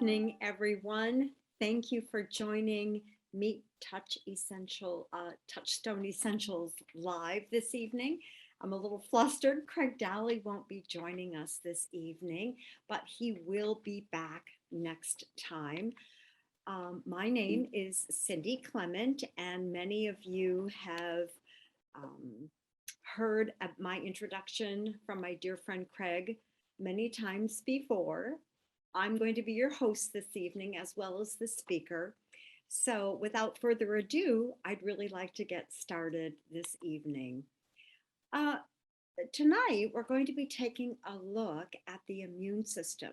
evening, everyone. Thank you for joining Meet Touchstone Essentials live this evening. I'm a little flustered. Craig Dowley won't be joining us this evening, but he will be back next time. My name is Cindy Klement, and many of you have heard of my introduction from my dear friend Craig many times before. I'm going to be your host this evening as well as the speaker. So without further ado, I'd really like to get started this evening. Tonight, we're going to be taking a look at the immune system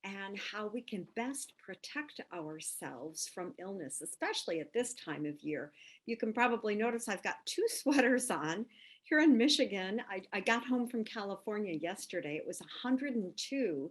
and how we can best protect ourselves from illness, especially at this time of year. You can probably notice I've got two sweaters on. Here in Michigan, I got home from California yesterday. It was 102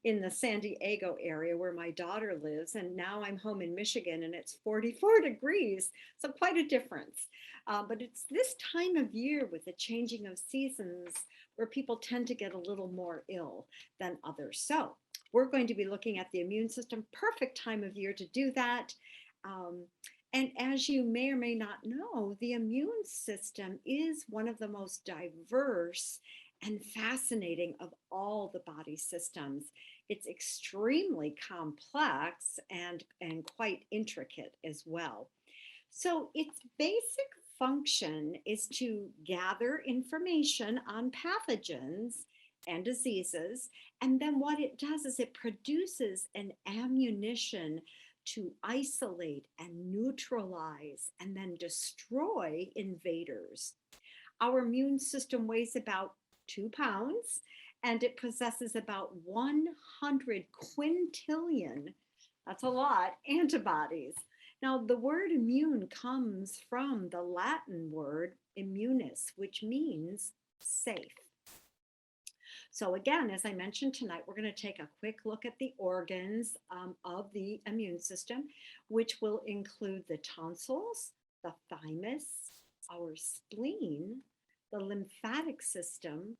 in the San Diego area where my daughter lives, and now I'm home in Michigan and it's 44 degrees, so quite a difference. But it's this time of year with the changing of seasons where people tend to get a little more ill than others. So we're going to be looking at the immune system, perfect time of year to do that. And as you may or may not know, the immune system is one of the most diverse and fascinating of all the body systems. It's extremely complex and quite intricate as well. So its basic function is to gather information on pathogens and diseases. And then what it does is it produces an ammunition to isolate and neutralize and then destroy invaders. Our immune system weighs about 2 pounds and it possesses about 100 quintillion, that's a lot, antibodies. Now, the word immune comes from the Latin word immunis, which means safe. So again, as I mentioned tonight, we're going to take a quick look at the organs of the immune system, which will include the tonsils, the thymus, our spleen, the lymphatic system,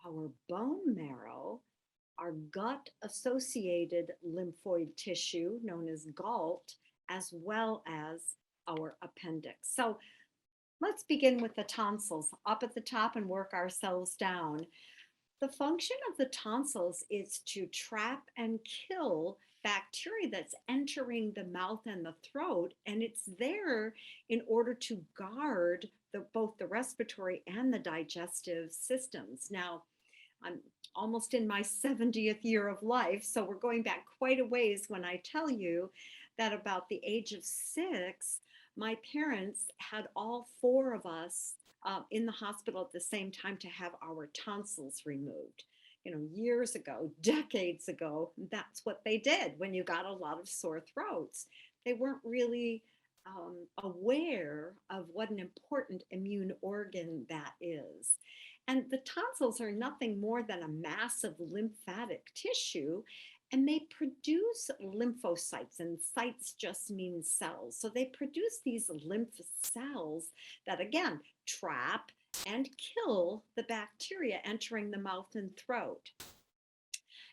our bone marrow, our gut-associated lymphoid tissue, known as GALT, as well as our appendix. So let's begin with the tonsils, up at the top and work ourselves down. The function of the tonsils is to trap and kill bacteria that's entering the mouth and the throat, and it's there in order to guard both the respiratory and the digestive systems. Now, I'm almost in my 70th year of life, so we're going back quite a ways when I tell you that about the age of 6, my parents had all 4 of us in the hospital at the same time to have our tonsils removed. You know, years ago, decades ago, that's what they did when you got a lot of sore throats. They weren't really aware of what an important immune organ that is. And the tonsils are nothing more than a mass of lymphatic tissue, and they produce lymphocytes, and sites just mean cells. So they produce these lymph cells that, again, trap and kill the bacteria entering the mouth and throat.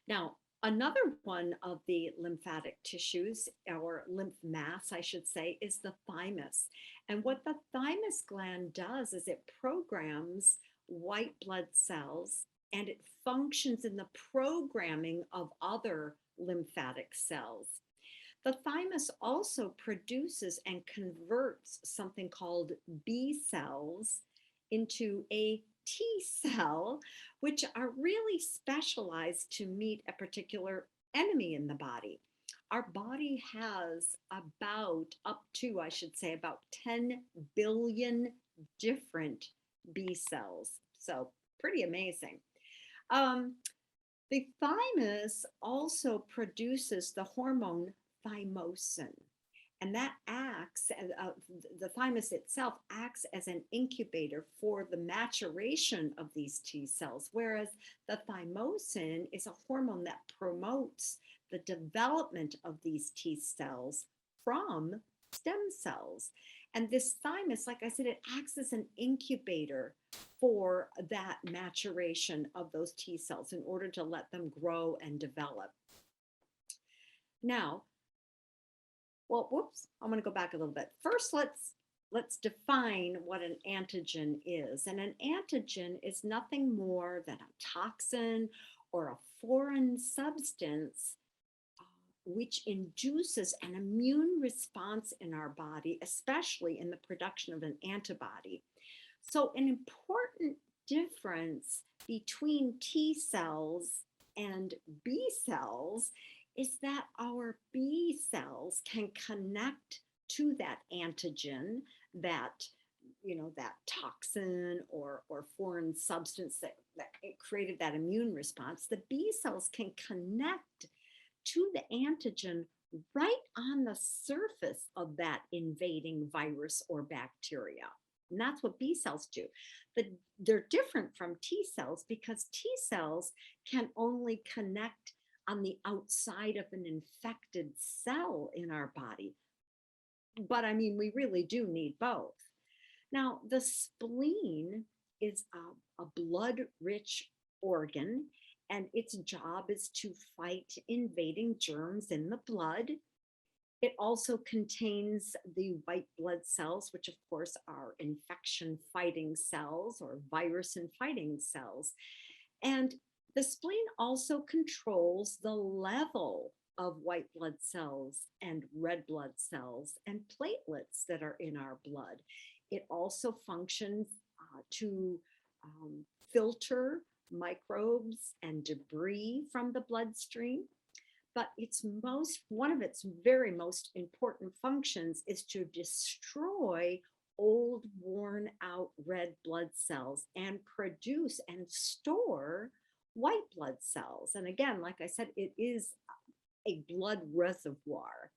Now, another one of the lymphatic tissues, or lymph mass, I should say, is the thymus. And what the thymus gland does is it programs white blood cells and it functions in the programming of other lymphatic cells. The thymus also produces and converts something called B cells into a T cell, which are really specialized to meet a particular enemy in the body. Our body has about, up to, I should say, about 10 billion different B cells. So pretty amazing. The thymus also produces the hormone thymosin, and that acts, the thymus itself acts as an incubator for the maturation of these T cells, whereas the thymosin is a hormone that promotes the development of these T cells from stem cells. And this thymus, like I said, it acts as an incubator for that maturation of those T cells in order to let them grow and develop. Now, well, whoops, I'm going to go back a little bit. First, let's define what an antigen is. And an antigen is nothing more than a toxin or a foreign substance uh, which induces an immune response in our body, especially in the production of an antibody. So, an important difference between T cells and B cells is that our B cells can connect to that antigen, that that toxin or foreign substance that created that immune response. The B cells can connect to the antigen right on the surface of that invading virus or bacteria. And that's what B cells do. But they're different from T cells because T cells can only connect on the outside of an infected cell in our body. But I mean, we really do need both. Now, the spleen is a blood rich organ, and its job is to fight invading germs in the blood. It also contains the white blood cells, which of course are infection fighting cells or virus and fighting cells. And the spleen also controls the level of white blood cells and red blood cells and platelets that are in our blood. It also functions to filter microbes and debris from the bloodstream. But one of its very most important functions is to destroy old, worn out red blood cells and produce and store white blood cells. And again, like I said, it is a blood reservoir.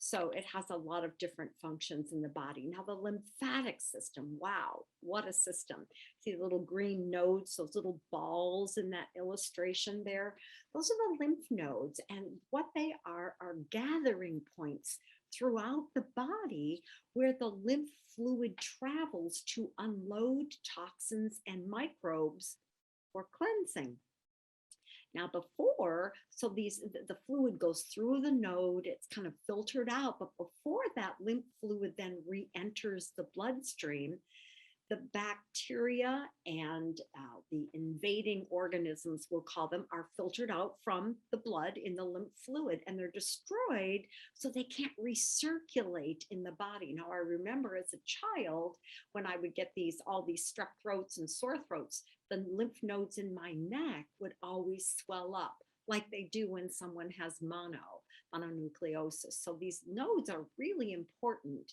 So it has a lot of different functions in the body. Now, the lymphatic system, wow, what a system. See the little green nodes, those little balls in that illustration there? Those are the lymph nodes. And what they are gathering points throughout the body where the lymph fluid travels to unload toxins and microbes for cleansing. Now the fluid goes through the node, it's kind of filtered out, but before that lymph fluid then re-enters the bloodstream, the bacteria and the invading organisms, we'll call them, are filtered out from the blood in the lymph fluid, and they're destroyed so they can't recirculate in the body. Now, I remember as a child when I would get all these strep throats and sore throats, the lymph nodes in my neck would always swell up like they do when someone has mononucleosis. So these nodes are really important.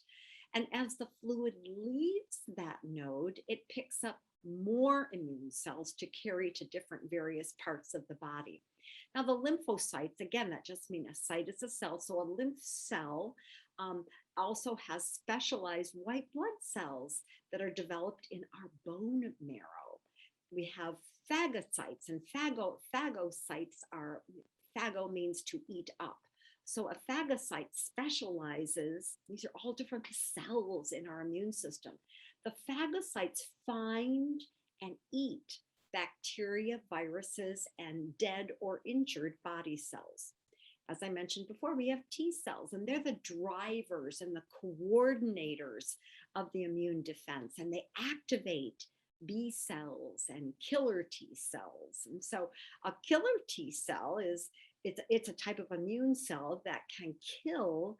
And as the fluid leaves that node, it picks up more immune cells to carry to different various parts of the body. Now, the lymphocytes, again, that just means a site is a cell. So a lymph cell also has specialized white blood cells that are developed in our bone marrow. We have phagocytes, and phagocytes are, phago means to eat up. So a phagocyte specializes, these are all different cells in our immune system. The phagocytes find and eat bacteria, viruses, and dead or injured body cells. As I mentioned before, we have T cells, and they're the drivers and the coordinators of the immune defense, and they activate B cells and killer T cells. And so a killer T cell it's a type of immune cell that can kill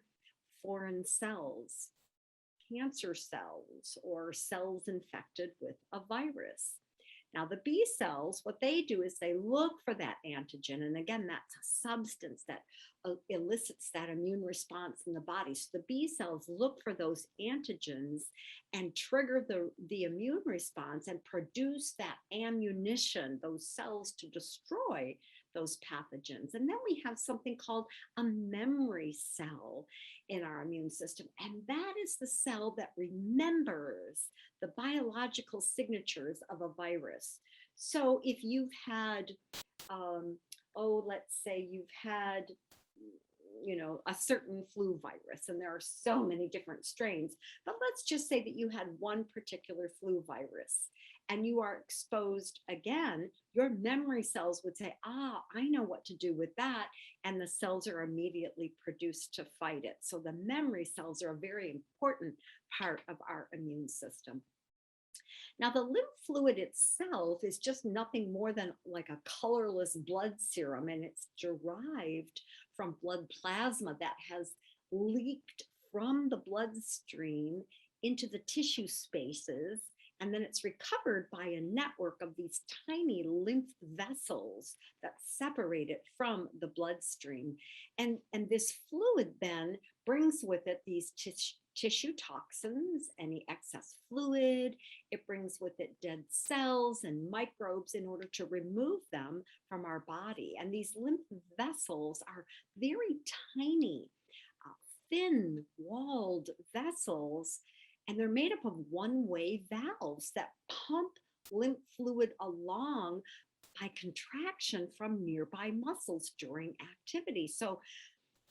foreign cells, cancer cells, or cells infected with a virus. Now, the B cells, what they do is they look for that antigen. And again, that's a substance that elicits that immune response in the body. So the B cells look for those antigens and trigger the immune response and produce that ammunition, those cells to destroy those pathogens. And then we have something called a memory cell in our immune system. And that is the cell that remembers the biological signatures of a virus. So if you've had, let's say you've had, a certain flu virus, and there are so many different strains, but let's just say that you had one particular flu virus. and you are exposed again, your memory cells would say, ah, I know what to do with that. And the cells are immediately produced to fight it. So the memory cells are a very important part of our immune system. Now, the lymph fluid itself is just nothing more than like a colorless blood serum, and it's derived from blood plasma that has leaked from the bloodstream into the tissue spaces. And then it's recovered by a network of these tiny lymph vessels that separate it from the bloodstream. And this fluid then brings with it these tissue toxins, any excess fluid. It brings with it dead cells and microbes in order to remove them from our body. And these lymph vessels are very tiny, thin walled vessels, and they're made up of one-way valves that pump lymph fluid along by contraction from nearby muscles during activity. So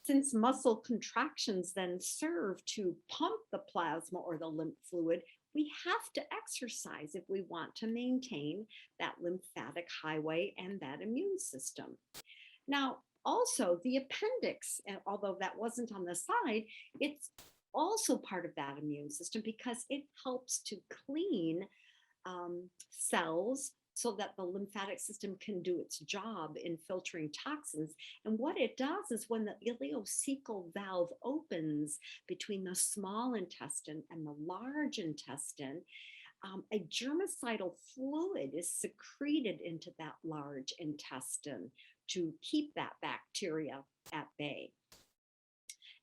since muscle contractions then serve to pump the plasma or the lymph fluid, we have to exercise if we want to maintain that lymphatic highway and that immune system. Now, also the appendix, although that wasn't on the side, it's also part of that immune system because it helps to clean cells so that the lymphatic system can do its job in filtering toxins. And what it does is when the ileocecal valve opens between the small intestine and the large intestine, a germicidal fluid is secreted into that large intestine to keep that bacteria at bay.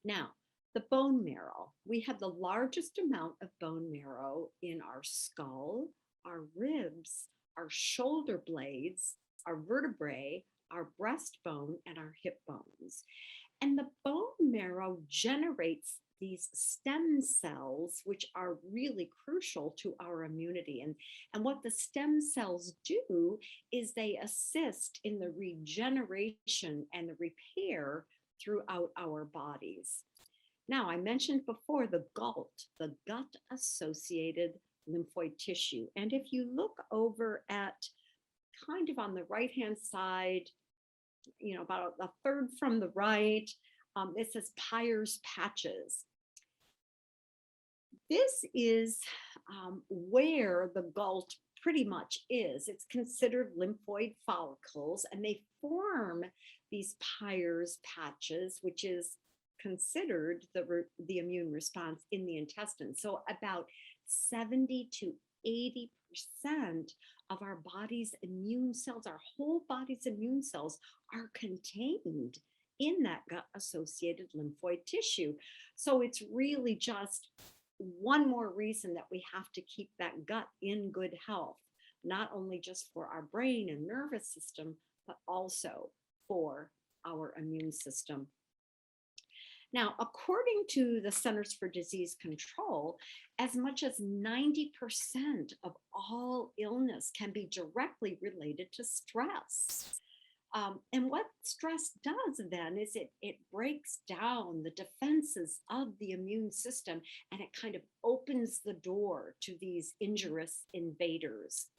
Now, the bone marrow. We have the largest amount of bone marrow in our skull, our ribs, our shoulder blades, our vertebrae, our breastbone, and our hip bones. And the bone marrow generates these stem cells, which are really crucial to our immunity. And what the stem cells do is they assist in the regeneration and the repair throughout our bodies. Now, I mentioned before the GALT, the gut-associated lymphoid tissue. And if you look over at kind of on the right-hand side, about a third from the right, it says Peyer's patches. This is where the GALT pretty much is. It's considered lymphoid follicles, and they form these Peyer's patches, which is considered the immune response in the intestine. So about 70 to 80% of our body's immune cells, our whole body's immune cells, are contained in that gut-associated lymphoid tissue. So it's really just one more reason that we have to keep that gut in good health, not only just for our brain and nervous system, but also for our immune system. Now, according to the Centers for Disease Control, as much as 90% of all illness can be directly related to stress. And what stress does then is it breaks down the defenses of the immune system, and it kind of opens the door to these injurious invaders.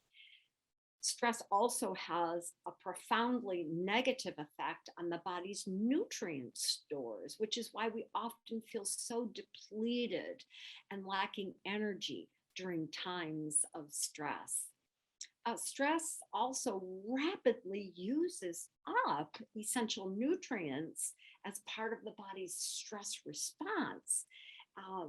Stress also has a profoundly negative effect on the body's nutrient stores, which is why we often feel so depleted and lacking energy during times of stress. Stress also rapidly uses up essential nutrients as part of the body's stress response.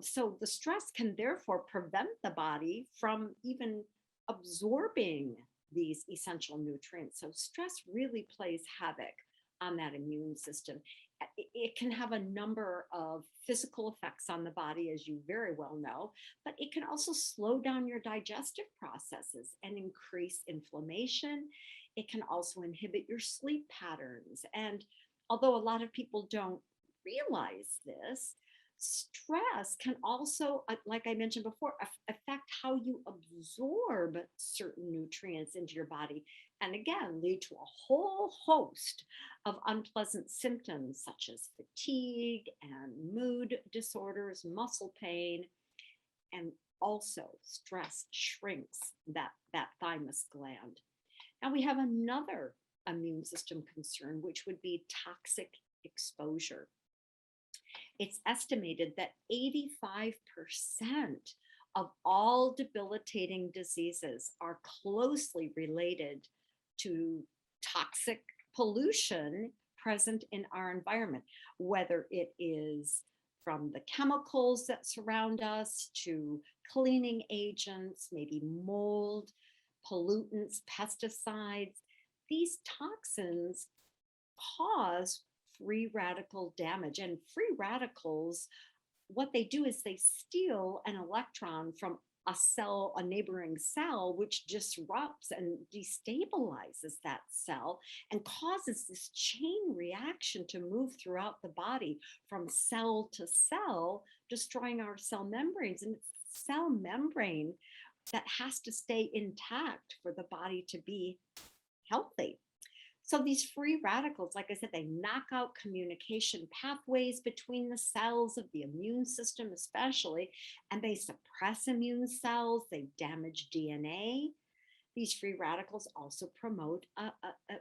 So the stress can therefore prevent the body from even absorbing these essential nutrients. So stress really plays havoc on that immune system. It can have a number of physical effects on the body, as you very well know, but it can also slow down your digestive processes and increase inflammation. It can also inhibit your sleep patterns. And although a lot of people don't realize this, stress can also, like I mentioned before, affect how you absorb certain nutrients into your body, and again, lead to a whole host of unpleasant symptoms such as fatigue and mood disorders, muscle pain, and also stress shrinks that thymus gland. Now we have another immune system concern, which would be toxic exposure. It's estimated that 85% of all debilitating diseases are closely related to toxic pollution present in our environment, whether it is from the chemicals that surround us to cleaning agents, maybe mold, pollutants, pesticides. These toxins cause free radical damage. And free radicals, what they do is they steal an electron from a cell, a neighboring cell, which disrupts and destabilizes that cell and causes this chain reaction to move throughout the body from cell to cell, destroying our cell membranes. And it's the cell membrane that has to stay intact for the body to be healthy. So these free radicals, like I said, they knock out communication pathways between the cells of the immune system, especially, and they suppress immune cells, they damage DNA. These free radicals also promote a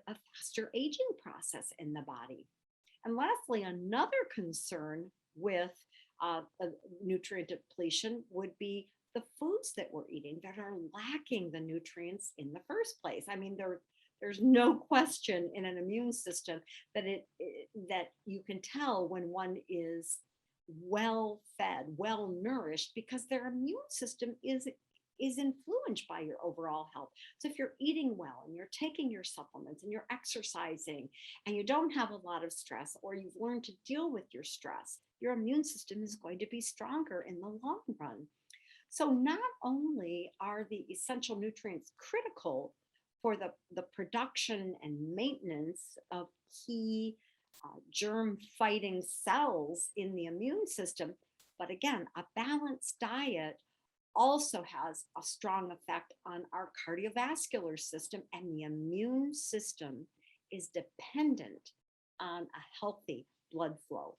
faster aging process in the body. And lastly, another concern with nutrient depletion would be the foods that we're eating that are lacking the nutrients in the first place. I mean, there's no question in an immune system that that you can tell when one is well fed, well nourished, because their immune system is influenced by your overall health. So if you're eating well and you're taking your supplements and you're exercising and you don't have a lot of stress, or you've learned to deal with your stress, your immune system is going to be stronger in the long run. So not only are the essential nutrients critical for the production and maintenance of key germ fighting cells in the immune system, but again, a balanced diet also has a strong effect on our cardiovascular system, and the immune system is dependent on a healthy blood flow.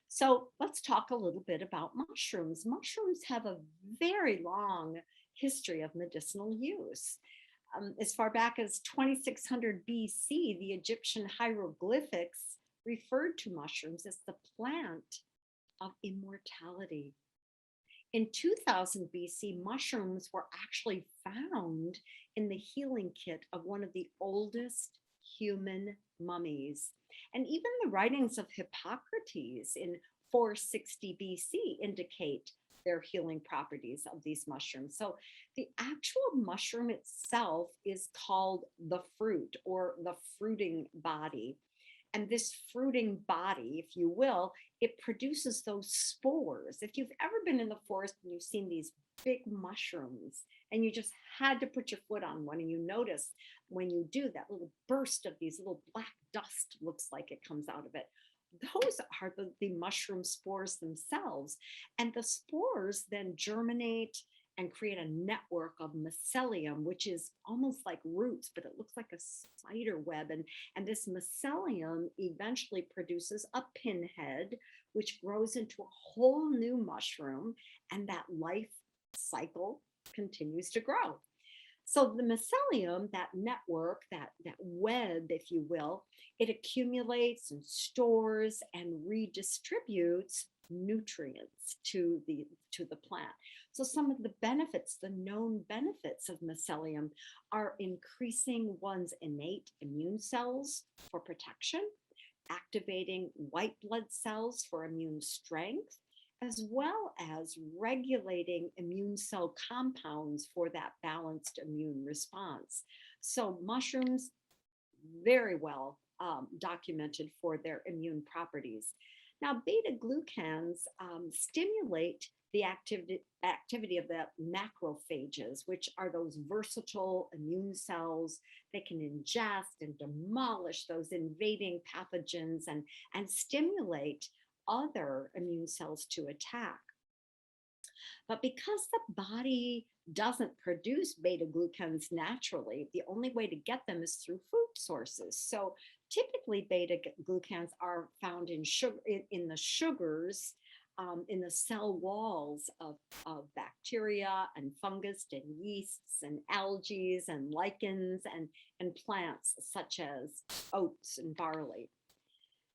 So let's talk a little bit about mushrooms. Mushrooms have a very long history of medicinal use. As far back as 2600 BC, the Egyptian hieroglyphics referred to mushrooms as the plant of immortality. In 2000 BC, mushrooms were actually found in the healing kit of one of the oldest human mummies. And even the writings of Hippocrates in 460 BC indicate their healing properties of these mushrooms. So the actual mushroom itself is called the fruit, or the fruiting body. And this fruiting body, if you will, it produces those spores. If you've ever been in the forest and you've seen these big mushrooms and you just had to put your foot on one, and you notice when you do, that little burst of these little black dust looks like it comes out of it. Those are the mushroom spores themselves. And the spores then germinate and create a network of mycelium, which is almost like roots, but it looks like a spider web. And this mycelium eventually produces a pinhead, which grows into a whole new mushroom, and that life cycle continues to grow. So the mycelium, that network, that web, if you will, it accumulates and stores and redistributes nutrients to the plant. So some of the benefits, the known benefits of mycelium, are increasing one's innate immune cells for protection, activating white blood cells for immune strength, as well as regulating immune cell compounds for that balanced immune response. So mushrooms, very well documented for their immune properties. Now, beta glucans stimulate the activity of the macrophages, which are those versatile immune cells. They can ingest and demolish those invading pathogens and stimulate other immune cells to attack. But because the body doesn't produce beta glucans naturally, the only way to get them is through food sources. So typically beta glucans are found in sugar, in the sugars in the cell walls of bacteria and fungus and yeasts and algae and lichens and plants such as oats and barley.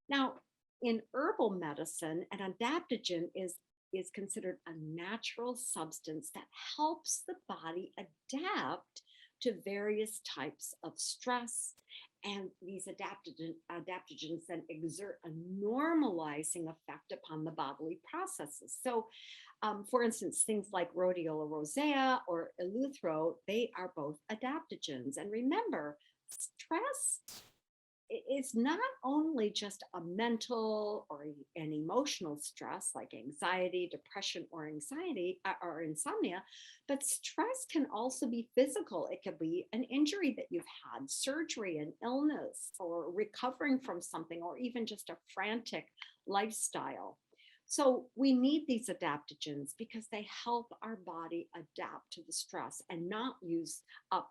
Now, in herbal medicine, an adaptogen is considered a natural substance that helps the body adapt to various types of stress. And these adaptogens then exert a normalizing effect upon the bodily processes. So, for instance, things like rhodiola rosea or eleuthero, they are both adaptogens. And remember, stress it's not only just a mental or an emotional stress like anxiety, depression, or anxiety or insomnia, but stress can also be physical. It could be an injury that you've had, surgery, an illness, or recovering from something, or even just a frantic lifestyle. So we need these adaptogens because they help our body adapt to the stress and not use up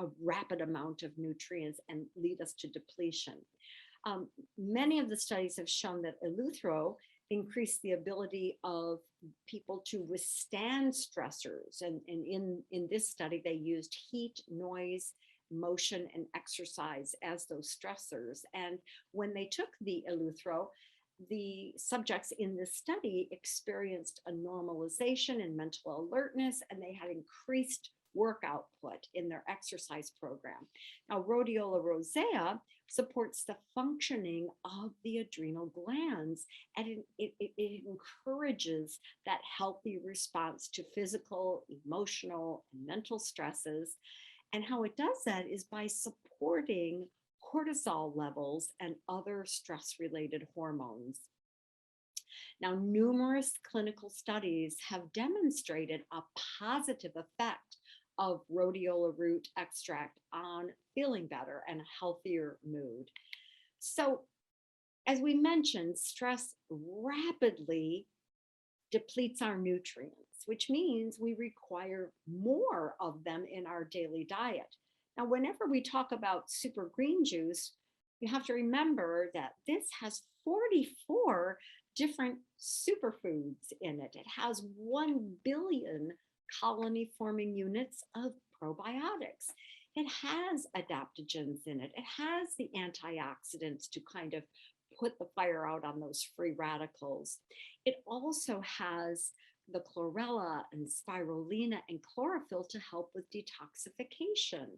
a rapid amount of nutrients and lead us to depletion. Many of the studies have shown that eleuthero increase the ability of people to withstand stressors. And in this study, they used heat, noise, motion, and exercise as those stressors. And when they took the eleuthero, the subjects in this study experienced a normalization in mental alertness, and they had increased work output in their exercise program. Now, rhodiola rosea supports the functioning of the adrenal glands, and it encourages that healthy response to physical, emotional, and mental stresses. And how it does that is by supporting cortisol levels and other stress-related hormones. Now, numerous clinical studies have demonstrated a positive effect of rhodiola root extract on feeling better and a healthier mood. So, as we mentioned, stress rapidly depletes our nutrients, which means we require more of them in our daily diet. Now, whenever we talk about super green juice, you have to remember that this has 44 different superfoods in it. It has 1 billion colony forming units of probiotics. It has adaptogens in it. It has the antioxidants to kind of put the fire out on those free radicals. It also has the chlorella and spirulina and chlorophyll to help with detoxification.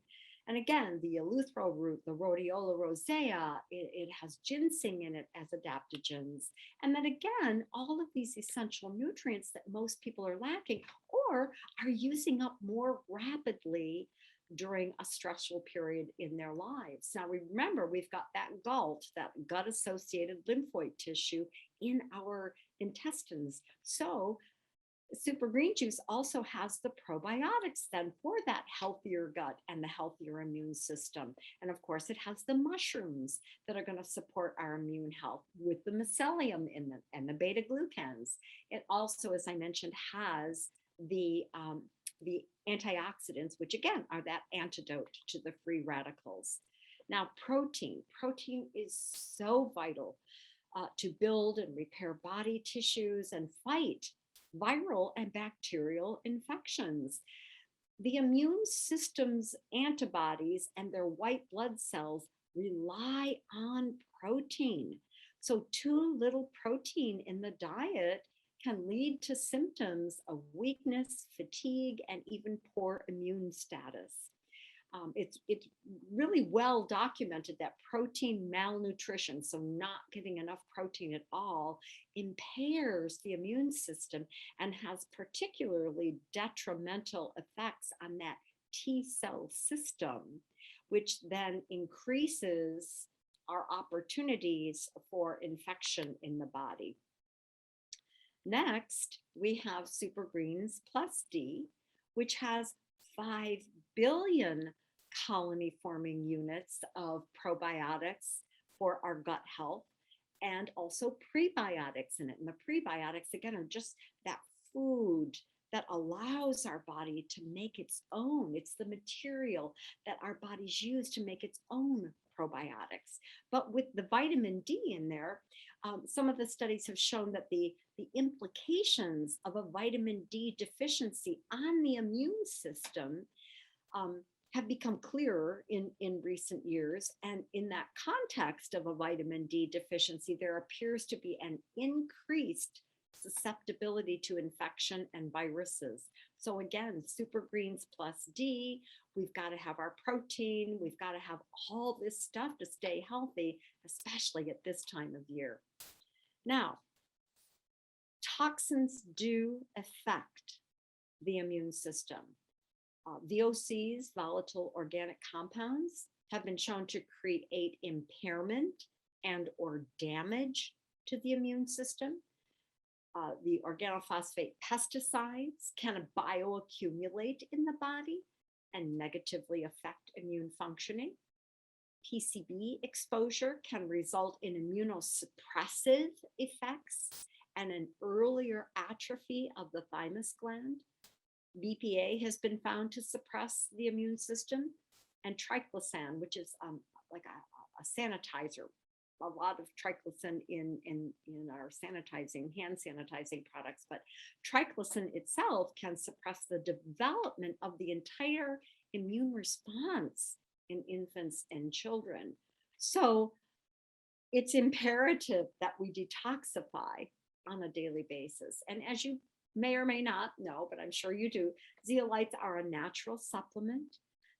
And again, the eleuthero root, the rhodiola rosea, it has ginseng in it as adaptogens. And then again, all of these essential nutrients that most people are lacking or are using up more rapidly during a stressful period in their lives. Now, remember, we've got that GALT, that gut-associated lymphoid tissue in our intestines. So super green juice also has the probiotics then for that healthier gut and the healthier immune system. And of course, it has the mushrooms that are going to support our immune health with the mycelium in them and the beta glucans. It also, as I mentioned, has the antioxidants, which again are that antidote to the free radicals. Now, protein is so vital to build and repair body tissues and fight viral and bacterial infections. The immune system's antibodies and their white blood cells rely on protein. So too little protein in the diet can lead to symptoms of weakness, fatigue, and even poor immune status. It's really well documented that protein malnutrition, so not getting enough protein at all, impairs the immune system and has particularly detrimental effects on that T cell system, which then increases our opportunities for infection in the body. Next, we have Super Greens Plus D, which has 5 billion colony forming units of probiotics for our gut health and also prebiotics in it. And the prebiotics, again, are just that food that allows our body to make its own. It's the material that our bodies use to make its own probiotics. But with the vitamin D in there, some of the studies have shown that the implications of a vitamin D deficiency on the immune system um, have become clearer in recent years. And in that context of a vitamin D deficiency, there appears to be an increased susceptibility to infection and viruses. So again, super greens plus D, we've got to have our protein, we've got to have all this stuff to stay healthy, especially at this time of year. Now, toxins do affect the immune system. VOCs, volatile organic compounds, have been shown to create impairment and or damage to the immune system. The organophosphate pesticides can bioaccumulate in the body and negatively affect immune functioning. PCB exposure can result in immunosuppressive effects and an earlier atrophy of the thymus gland. BPA has been found to suppress the immune system, and triclosan, which is like a sanitizer. A lot of triclosan in our hand sanitizing products, but triclosan itself can suppress the development of the entire immune response in infants and children. So it's imperative that we detoxify on a daily basis. And as you may or may not know, but I'm sure you do, zeolites are a natural supplement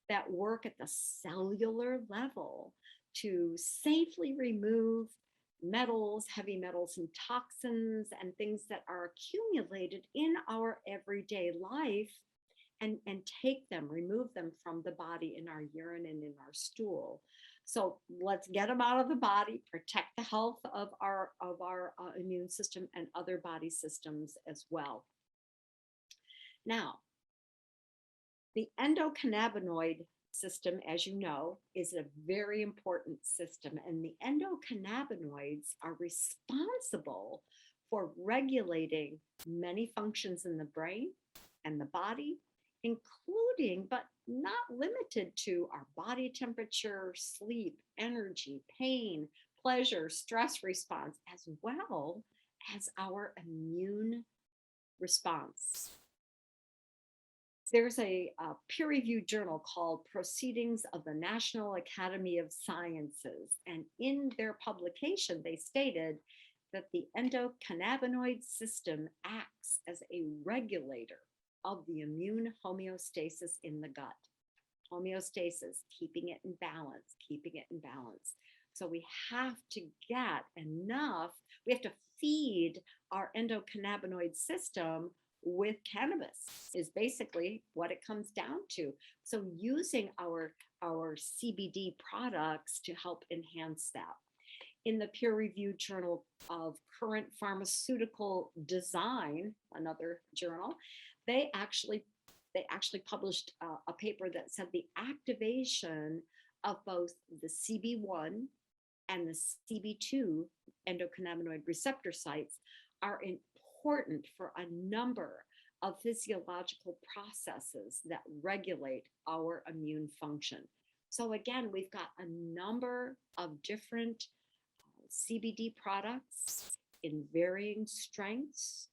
that work at the cellular level to safely remove metals, heavy metals, and toxins and things that are accumulated in our everyday life and take them, remove them from the body in our urine and in our stool. So let's get them out of the body, protect the health of our immune system and other body systems as well. Now, the endocannabinoid system, as you know, is a very important system, and the endocannabinoids are responsible for regulating many functions in the brain and the body, including but not limited to our body temperature, sleep, energy, pain, pleasure, stress response, as well as our immune response. There's a peer-reviewed journal called Proceedings of the National Academy of Sciences, and in their publication, they stated that the endocannabinoid system acts as a regulator of the immune homeostasis in the gut. Homeostasis, keeping it in balance, keeping it in balance. So we have to get enough, we have to feed our endocannabinoid system with cannabis is basically what it comes down to. So using our CBD products to help enhance that. In the peer-reviewed Journal of Current Pharmaceutical Design, another journal, they actually published a paper that said the activation of both the CB1 and the CB2 endocannabinoid receptor sites are important for a number of physiological processes that regulate our immune function. So again, we've got a number of different CBD products in varying strengths,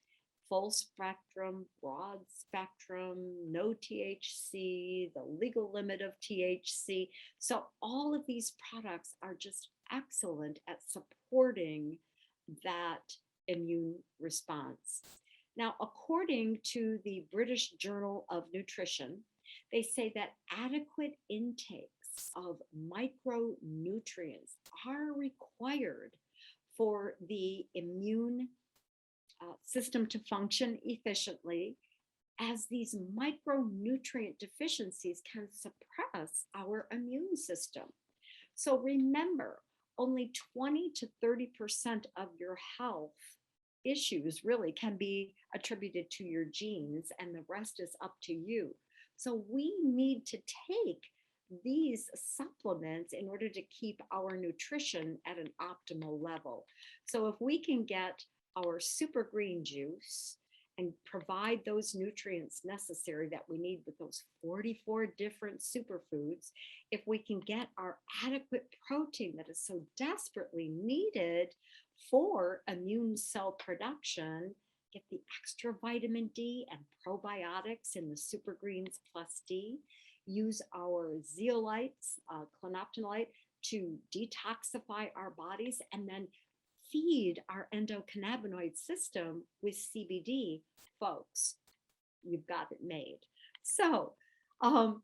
full spectrum, broad spectrum, no THC, the legal limit of THC. So all of these products are just excellent at supporting that immune response. Now, according to the British Journal of Nutrition, they say that adequate intakes of micronutrients are required for the immune system to function efficiently, as these micronutrient deficiencies can suppress our immune system. So remember, only 20 to 30% of your health issues really can be attributed to your genes, and the rest is up to you. So we need to take these supplements in order to keep our nutrition at an optimal level. So if we can get our super green juice and provide those nutrients necessary that we need with those 44 different superfoods, if we can get our adequate protein that is so desperately needed for immune cell production, get the extra vitamin D and probiotics in the super greens plus D, use our zeolites, clenoptonolite, to detoxify our bodies, and then feed our endocannabinoid system with CBD, folks, you've got it made. So, um,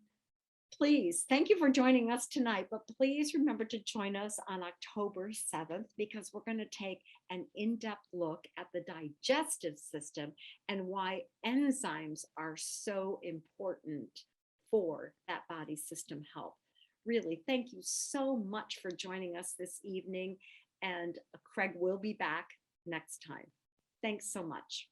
please, thank you for joining us tonight, but please remember to join us on October 7th because we're going to take an in-depth look at the digestive system and why enzymes are so important for that body system health. Really, thank you so much for joining us this evening, and Craig will be back next time. Thanks so much.